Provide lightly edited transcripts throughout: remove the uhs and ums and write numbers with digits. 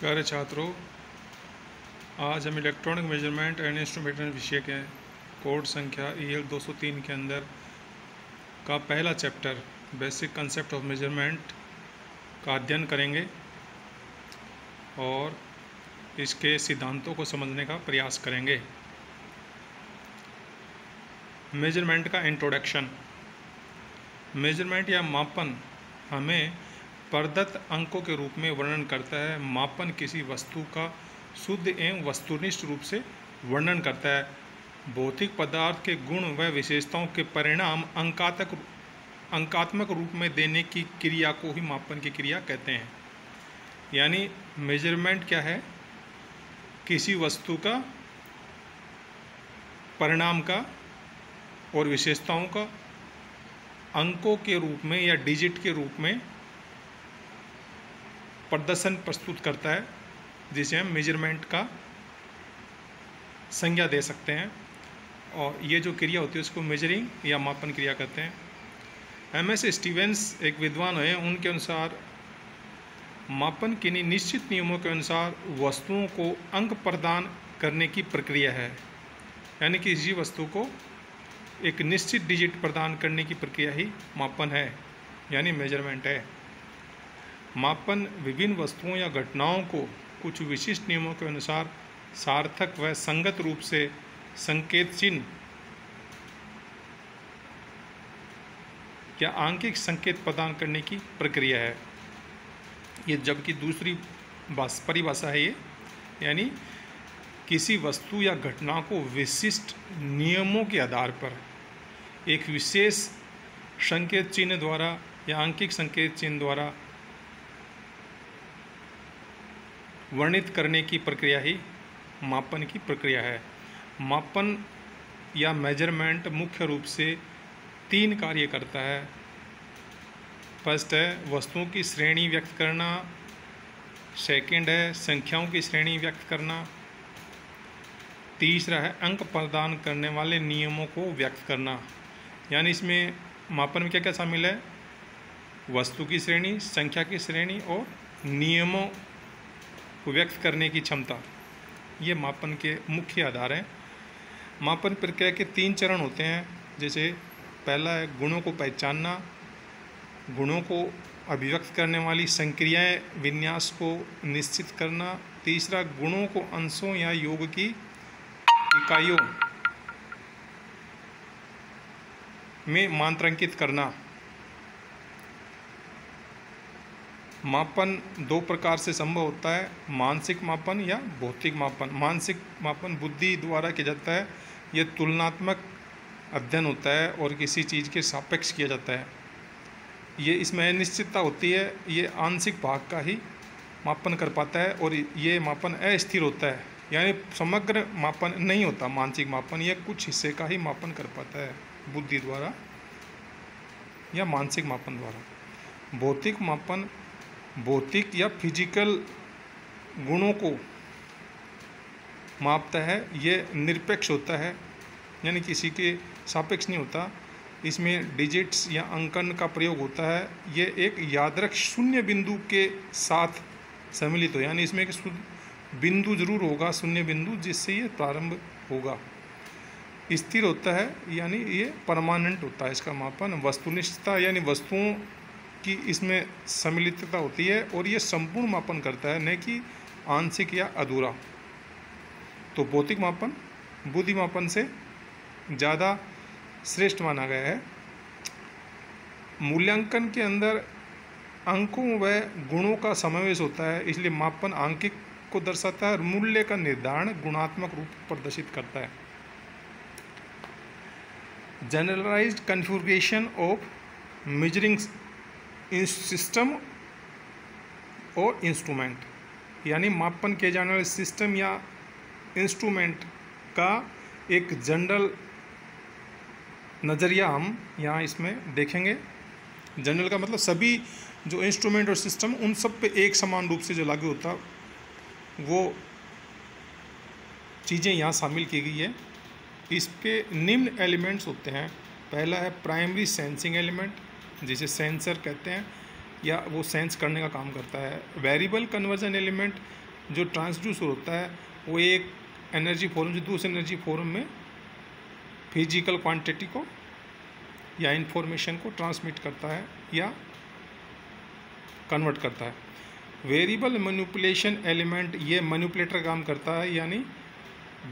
प्यारे छात्रों, आज हम इलेक्ट्रॉनिक मेजरमेंट एंड इंस्ट्रूमेंटेशन विषय के कोड संख्या EL 203 के अंदर का पहला chapter basic concept of measurement का अध्ययन करेंगे और इसके सिद्धांतों को समझने का प्रयास करेंगे। मेजरमेंट का इंट्रोडक्शन। मेजरमेंट या मापन हमें प्रदत्त अंकों के रूप में वर्णन करता है। मापन किसी वस्तु का शुद्ध एवं वस्तुनिष्ठ रूप से वर्णन करता है। भौतिक पदार्थ के गुण व विशेषताओं के परिणाम अंकात्मक रूप में देने की क्रिया को ही मापन की क्रिया कहते हैं। यानी मेजरमेंट क्या है? किसी वस्तु का परिणाम का और विशेषताओं का अंकों के रूप में या डिजिट के रूप में प्रदर्शन प्रस्तुत करता है, जिसे हम मेजरमेंट का संज्ञा दे सकते हैं। और ये जो क्रिया होती है उसको मेजरिंग या मापन क्रिया कहते हैं। MS स्टीवेंस एक विद्वान है। उनके अनुसार मापन किन्हीं निश्चित नियमों के अनुसार वस्तुओं को अंक प्रदान करने की प्रक्रिया है। यानी कि किसी वस्तु को एक निश्चित डिजिट प्रदान करने की प्रक्रिया ही मापन है, यानी मेजरमेंट है। मापन विभिन्न वस्तुओं या घटनाओं को कुछ विशिष्ट नियमों के अनुसार सार्थक व संगत रूप से संकेत चिन्ह या आंकिक संकेत प्रदान करने की प्रक्रिया है। ये जबकि दूसरी परिभाषा है ये, यानी किसी वस्तु या घटना को विशिष्ट नियमों के आधार पर एक विशेष संकेत चिन्ह द्वारा या आंकिक संकेत चिन्ह द्वारा वर्णित करने की प्रक्रिया ही मापन की प्रक्रिया है। मापन या मेजरमेंट मुख्य रूप से 3 कार्य करता है। फर्स्ट है वस्तुओं की श्रेणी व्यक्त करना, सेकंड है संख्याओं की श्रेणी व्यक्त करना, तीसरा है अंक प्रदान करने वाले नियमों को व्यक्त करना। यानी इसमें मापन में क्या क्या शामिल है? वस्तु की श्रेणी, संख्या की श्रेणी और नियमों को व्यक्त करने की क्षमता। ये मापन के मुख्य आधार हैं। मापन प्रक्रिया के 3 चरण होते हैं। जैसे पहला है गुणों को पहचानना, गुणों को अभिव्यक्त करने वाली संक्रियाएं विन्यास को निश्चित करना, तीसरा गुणों को अंशों या योग की इकाइयों में मात्रांकित करना। मापन 2 प्रकार से संभव होता है, मानसिक मापन या भौतिक मापन। मानसिक मापन बुद्धि द्वारा किया जाता है। यह तुलनात्मक अध्ययन होता है और किसी चीज़ के सापेक्ष किया जाता है। ये इसमें अनिश्चितता होती है, ये आंशिक भाग का ही मापन कर पाता है और ये मापन अस्थिर होता है, यानी समग्र मापन नहीं होता। मानसिक मापन ये कुछ हिस्से का ही मापन कर पाता है बुद्धि द्वारा या मानसिक मापन द्वारा। भौतिक मापन भौतिक या फिजिकल गुणों को मापता है। ये निरपेक्ष होता है, यानी किसी के सापेक्ष नहीं होता। इसमें डिजिट्स या अंकन का प्रयोग होता है। ये एक यादृच्छिक शून्य बिंदु के साथ सम्मिलित हो, यानी इसमें एक बिंदु जरूर होगा, शून्य बिंदु, जिससे ये प्रारंभ होगा। स्थिर होता है, यानी ये परमानेंट होता है इसका मापन। वस्तुनिष्ठता यानी वस्तुओं की इसमें सम्मिलितता होती है और ये संपूर्ण मापन करता है, न कि आंशिक या अधूरा। तो भौतिक मापन बुद्धि मापन से ज़्यादा श्रेष्ठ माना गया है। मूल्यांकन के अंदर अंकों व गुणों का समावेश होता है, इसलिए मापन आंकिक को दर्शाता है और मूल्य का निर्धारण गुणात्मक रूप प्रदर्शित करता है। Generalised configuration of measuring system और इंस्ट्रूमेंट, यानी मापन किए जाने वाले सिस्टम या इंस्ट्रूमेंट का एक जनरल नज़रिया हम यहाँ इसमें देखेंगे। जनरल का मतलब सभी जो इंस्ट्रूमेंट और सिस्टम उन सब पे एक समान रूप से जो लागू होता वो चीज़ें यहाँ शामिल की गई है। इसके निम्न एलिमेंट्स होते हैं। पहला है प्राइमरी सेंसिंग एलिमेंट, जिसे सेंसर कहते हैं, या वो सेंस करने का काम करता है। वेरिएबल कन्वर्जन एलिमेंट, जो ट्रांसड्यूसर होता है वो एक एनर्जी फॉर्म से दूसरे एनर्जी फॉर्म में फिजिकल क्वांटिटी को या इंफॉर्मेशन को ट्रांसमिट करता है या कन्वर्ट करता है। वेरिएबल मैनिपुलेशन एलिमेंट ये मैनिपुलेटर काम करता है, यानी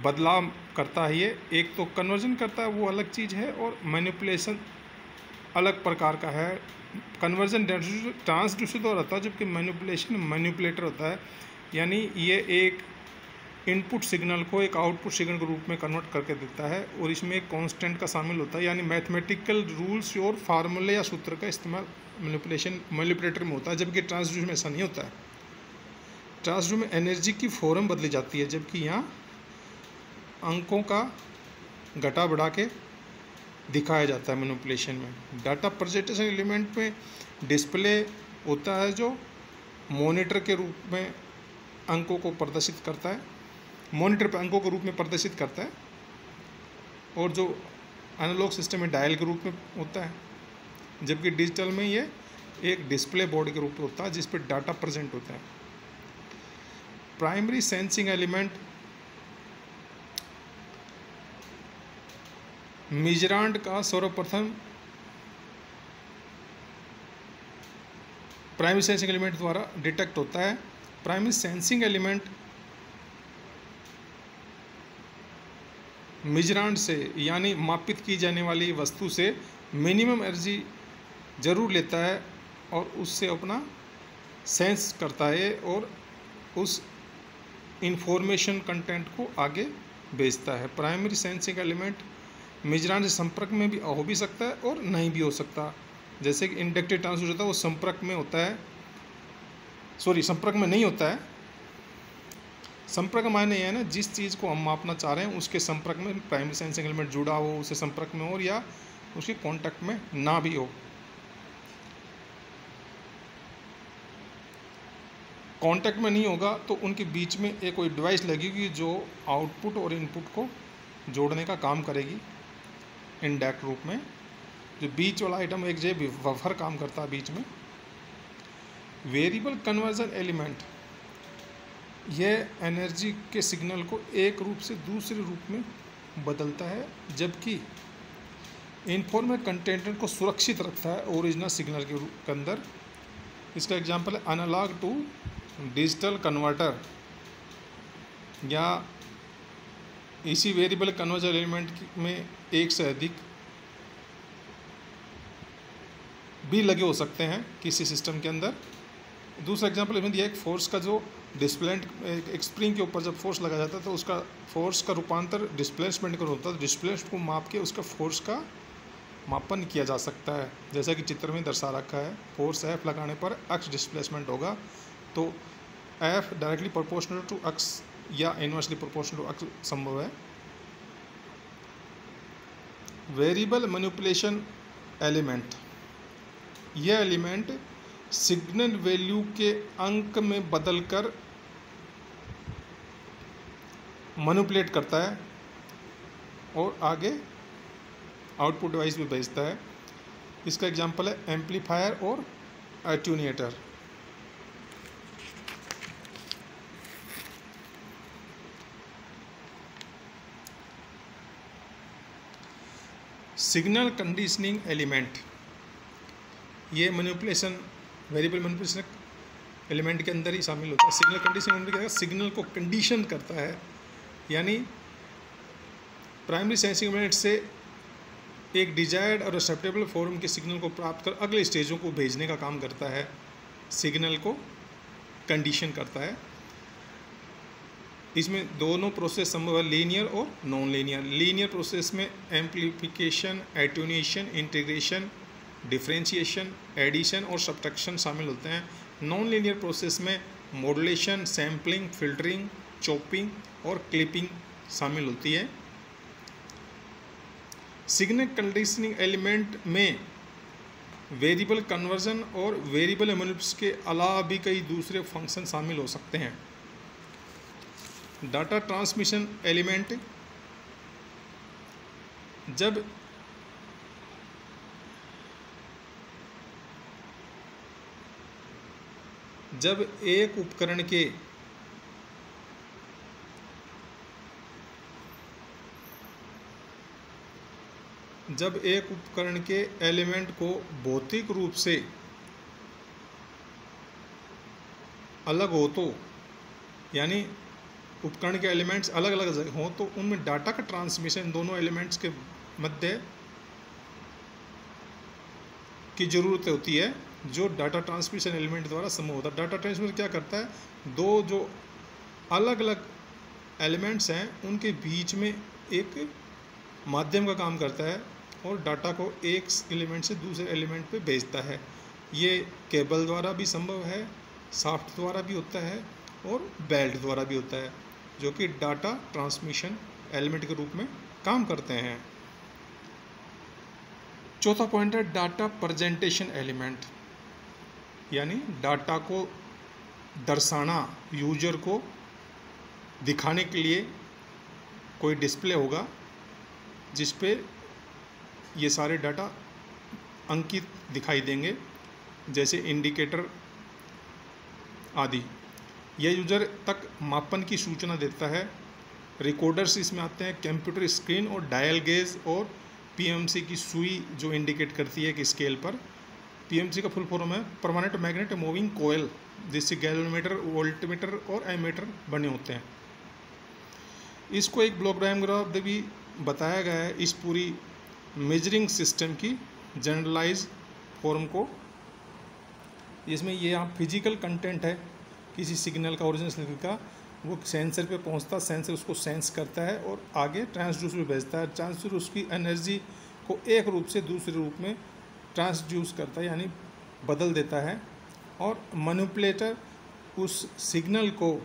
बदलाव करता है। ये एक तो कन्वर्जन करता है, वो अलग चीज़ है, और मैनिपुलेशन अलग प्रकार का है। कन्वर्जन ट्रांसड्यूसर तो रहता है, जबकि मैनिपुलेशन मैनिपुलेटर होता है, यानी ये एक इनपुट सिग्नल को एक आउटपुट सिग्नल के रूप में कन्वर्ट करके देता है, और इसमें एक कांस्टेंट का शामिल होता है, यानी मैथमेटिकल रूल्स और फार्मूले या सूत्र का इस्तेमाल मैनिपुलेटर में होता है, जबकि ट्रांसड्यूसर में ऐसा नहीं होता है। ट्रांसड्यूसर में एनर्जी की फॉर्म बदली जाती है, जबकि यहाँ अंकों का घटा बढ़ा के दिखाया जाता है मैनिपुलेशन में। डाटा प्रेजेंटेशन एलिमेंट में डिस्प्ले होता है, जो मॉनिटर के रूप में अंकों को प्रदर्शित करता है, मॉनिटर पर अंकों के रूप में प्रदर्शित करता है, और जो एनालॉग सिस्टम में डायल के रूप में होता है, जबकि डिजिटल में ये एक डिस्प्ले बोर्ड के रूप में होता है जिस पर डाटा प्रेजेंट होता है। प्राइमरी सेंसिंग एलिमेंट मिजरांड का सर्वप्रथम प्राइमरी सेंसिंग एलिमेंट द्वारा डिटेक्ट होता है। प्राइमरी सेंसिंग एलिमेंट मिजरांड से यानी मापित की जाने वाली वस्तु से मिनिमम एनर्जी जरूर लेता है और उससे अपना सेंस करता है और उस इंफॉर्मेशन कंटेंट को आगे भेजता है। प्राइमरी सेंसिंग एलिमेंट मिजरांड से संपर्क में भी हो भी सकता है और नहीं भी हो सकता। जैसे कि इंडक्टिव ट्रांसड्यूसर होता है, वो संपर्क में होता है, संपर्क में नहीं होता है। संपर्क मायने यह है ना, जिस चीज़ को हम मापना चाह रहे हैं उसके संपर्क में प्राइमरी सेंसिंग एलिमेंट जुड़ा हो, उसके संपर्क में हो या उसके कांटेक्ट में ना भी हो। कांटेक्ट में नहीं होगा तो उनके बीच में एक कोई डिवाइस लगेगी जो आउटपुट और इनपुट को जोड़ने का काम करेगी इनडायरेक्ट रूप में। जो बीच वाला आइटम एक जगह बफर काम करता है बीच में। वेरिएबल कन्वर्जन एलिमेंट यह एनर्जी के सिग्नल को एक रूप से दूसरे रूप में बदलता है, जबकि इनफॉर्मेट कंटेंट को सुरक्षित रखता है ओरिजिनल सिग्नल के अंदर। इसका एग्जांपल है एनालॉग टू डिजिटल कन्वर्टर, या इसी वेरिएबल कन्वर्जन एलिमेंट में एक से अधिक भी लगे हो सकते हैं किसी सिस्टम के अंदर। दूसरा एग्जांपल इसमें दिया एक फोर्स का, जो डिस्प्लेसमेंट एक स्प्रिंग के ऊपर जब फोर्स लगाया जाता है तो उसका फोर्स का रूपांतर डिस्प्लेसमेंट का होता है। डिस्प्लेसमेंट को माप के उसका फोर्स का मापन किया जा सकता है, जैसा कि चित्र में दर्शा रखा है। फोर्स F लगाने पर x डिस्प्लेसमेंट होगा, तो F directly proportional to x या इनवर्सली प्रोपोर्शनल टू x संभव है। वेरिएबल मैनिपुलेशन एलिमेंट, यह एलिमेंट सिग्नल वैल्यू के अंक में बदलकर मैनिपुलेट करता है और आगे आउटपुट डिवाइस में भेजता है। इसका एग्जांपल है एम्पलीफायर और एट्यूनेटर। सिग्नल कंडीशनिंग एलिमेंट, ये मैनिपुलेशन वेरिएबल मैनिपुलेशन एलिमेंट के अंदर ही शामिल होता है। सिग्नल कंडीशनिंग एलिमेंट क्या है? सिग्नल को कंडीशन करता है, यानी प्राइमरी सेंसिंग एलिमेंट से एक डिजायर्ड और एक्सेप्टेबल फॉर्म के सिग्नल को प्राप्त कर अगले स्टेजों को भेजने का काम करता है। सिग्नल को कंडीशन करता है। इसमें दोनों प्रोसेस संभव है, लीनियर और नॉन लीनियर। लीनियर प्रोसेस में amplification, attenuation, integration, differentiation, addition और सब्ट्रैक्शन शामिल होते हैं। नॉन लीनियर प्रोसेस में मॉड्यूलेशन, सैम्पलिंग, फिल्टरिंग, चॉपिंग और क्लिपिंग शामिल होती है। सिग्नल कंडीशनिंग एलिमेंट में वेरिएबल कन्वर्जन और वेरिएबल मैनिपुलेशन के अलावा भी कई दूसरे फंक्शन शामिल हो सकते हैं। डाटा ट्रांसमिशन एलिमेंट, जब एक उपकरण के जब एक उपकरण के एलिमेंट को भौतिक रूप से अलग हो तो, यानी उपकरण के एलिमेंट्स अलग अलग हों तो उनमें डाटा का ट्रांसमिशन दोनों एलिमेंट्स के मध्य की ज़रूरत होती है, जो डाटा ट्रांसमिशन एलिमेंट द्वारा संभव होता है। डाटा ट्रांसमिशन क्या करता है, दो जो अलग अलग एलिमेंट्स हैं उनके बीच में एक माध्यम का काम करता है और डाटा को एक एलिमेंट से दूसरे एलिमेंट पे भेजता है। ये केबल द्वारा भी संभव है, शाफ्ट द्वारा भी होता है और बेल्ट द्वारा भी होता है, जो कि डाटा ट्रांसमिशन एलिमेंट के रूप में काम करते हैं। चौथा पॉइंट है डाटा प्रेजेंटेशन एलिमेंट, यानी डाटा को दर्शाना, यूजर को दिखाने के लिए कोई डिस्प्ले होगा जिस पे ये सारे डाटा अंकित दिखाई देंगे, जैसे इंडिकेटर आदि। यह यूजर तक मापन की सूचना देता है। रिकॉर्डर्स इसमें आते हैं, कंप्यूटर स्क्रीन और डायल गेज और पीएमसी की सुई जो इंडिकेट करती है कि स्केल पर। पीएमसी का फुल फॉर्म है परमानेंट मैग्नेट मूविंग कोयल, जिससे गैल्वेनोमीटर, वोल्टमीटर और एमीटर बने होते हैं। इसको एक ब्लॉक डायग्राम भी बताया गया है इस पूरी मेजरिंग सिस्टम की जनरलाइज फॉर्म को। इसमें ये यहाँ फिजिकल कंटेंट है किसी सिग्नल का, ओरिजिनल सिग्नल का, वो सेंसर पे पहुंचता, सेंसर उसको सेंस करता है और आगे ट्रांसड्यूसर में भेजता है। ट्रांसड्यूसर उसकी एनर्जी को एक रूप से दूसरे रूप में ट्रांसड्यूस करता है, यानी बदल देता है। और मैनिपुलेटर उस सिग्नल को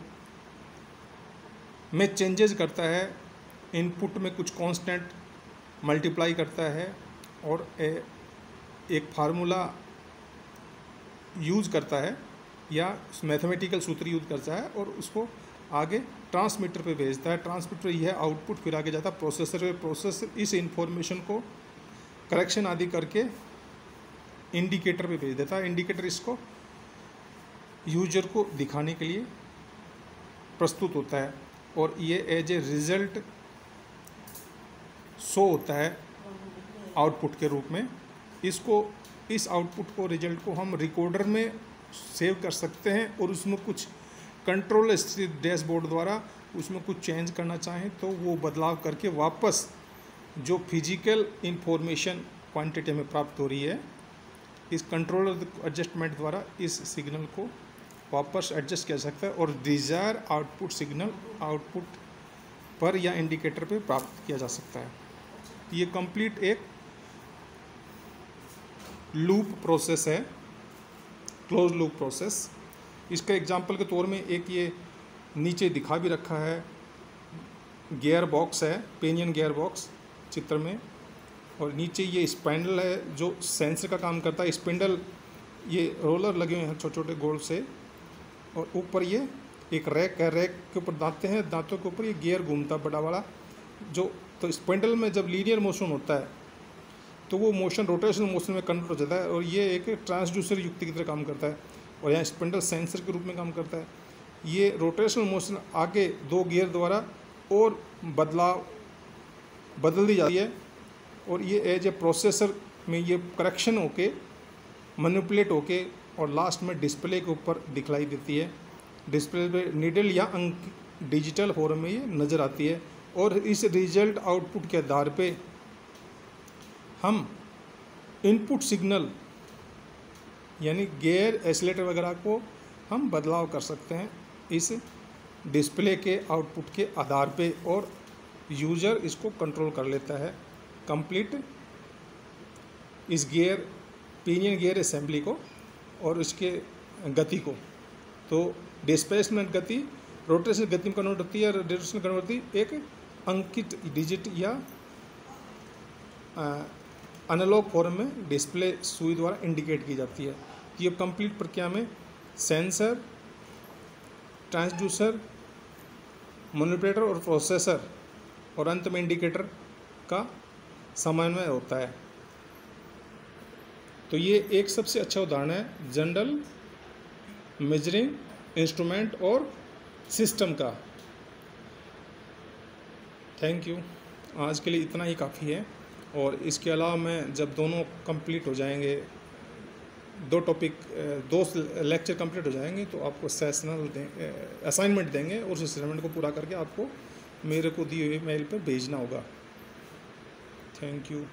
में चेंजेस करता है, इनपुट में कुछ कांस्टेंट मल्टीप्लाई करता है और एक फार्मूला यूज़ करता है या मैथमेटिकल सूत्र यूज़ करता है और उसको आगे ट्रांसमीटर पे भेजता है। ट्रांसमीटर यह आउटपुट फिर आगे जाता है प्रोसेसर पे। प्रोसेसर इस इंफॉर्मेशन को करेक्शन आदि करके इंडिकेटर पे भेज देता है। इंडिकेटर इसको यूजर को दिखाने के लिए प्रस्तुत होता है और ये एज ए रिजल्ट शो होता है आउटपुट के रूप में। इस आउटपुट को, रिजल्ट को हम रिकॉर्डर में सेव कर सकते हैं और उसमें कुछ कंट्रोल डैशबोर्ड द्वारा उसमें कुछ चेंज करना चाहें तो वो बदलाव करके वापस जो फिजिकल इंफॉर्मेशन क्वांटिटी में प्राप्त हो रही है, इस कंट्रोलर एडजस्टमेंट द्वारा इस सिग्नल को वापस एडजस्ट किया जा सकता है और डिज़ायर आउटपुट सिग्नल आउटपुट पर या इंडिकेटर पे प्राप्त किया जा सकता है। ये कंप्लीट एक लूप प्रोसेस है, क्लोज लूप प्रोसेस। इसका एग्जांपल के तौर में एक ये नीचे दिखा भी रखा है, गियर बॉक्स है, पेनियन गियर बॉक्स चित्र में, और नीचे ये स्पिंडल है जो सेंसर का काम करता है। स्पिंडल ये रोलर लगे हुए हैं छोटे छोटे गोल से, और ऊपर ये एक रैक है, रैक के ऊपर दांतें हैं, दांतों के ऊपर ये गियर घूमता बड़ा वाला जो। तो स्पिंडल में जब लीनियर मोशन होता है तो वो मोशन रोटेशनल मोशन में कन्वर्ट हो जाता है और ये एक ट्रांसड्यूसर युक्ति की तरह काम करता है और यहाँ स्पिंडल सेंसर के रूप में काम करता है। ये रोटेशनल मोशन आगे दो गियर द्वारा और बदल दी जाती है और ये एज ए प्रोसेसर में ये करेक्शन होके मैनिपुलेट होके और लास्ट में डिस्प्ले के ऊपर दिखलाई देती है। डिस्प्ले पे नीडल या अंक डिजिटल फॉर्म में ये नज़र आती है और इस रिजल्ट आउटपुट के आधार पे हम इनपुट सिग्नल यानी गियर, एक्सीलरेटर वगैरह को हम बदलाव कर सकते हैं इस डिस्प्ले के आउटपुट के आधार पे और यूज़र इसको कंट्रोल कर लेता है कंप्लीट इस गियर, पिनियन गियर असेंबली को और इसके गति को। तो डिस्प्लेसमेंट गति रोटेशनल गति में कन्वर्ट होती है और रोटेशनल कन्वर्ट होती है एक अंकित डिजिट या एनालॉग फॉर्म में डिस्प्ले सुई द्वारा इंडिकेट की जाती है। ये कंप्लीट प्रक्रिया में सेंसर, ट्रांसड्यूसर, मैनिपुलेटर और प्रोसेसर और अंत में इंडिकेटर का समन्वय होता है। तो ये एक सबसे अच्छा उदाहरण है जनरल मेजरिंग इंस्ट्रूमेंट और सिस्टम का। Thank you. आज के लिए इतना ही काफ़ी है। और इसके अलावा मैं जब दोनों कंप्लीट हो जाएंगे, दो लेक्चर कंप्लीट हो जाएंगे तो आपको सेशनल असाइनमेंट देंगे और उस असाइनमेंट को पूरा करके आपको मेरे को दिए हुए मेल पर भेजना होगा। Thank you.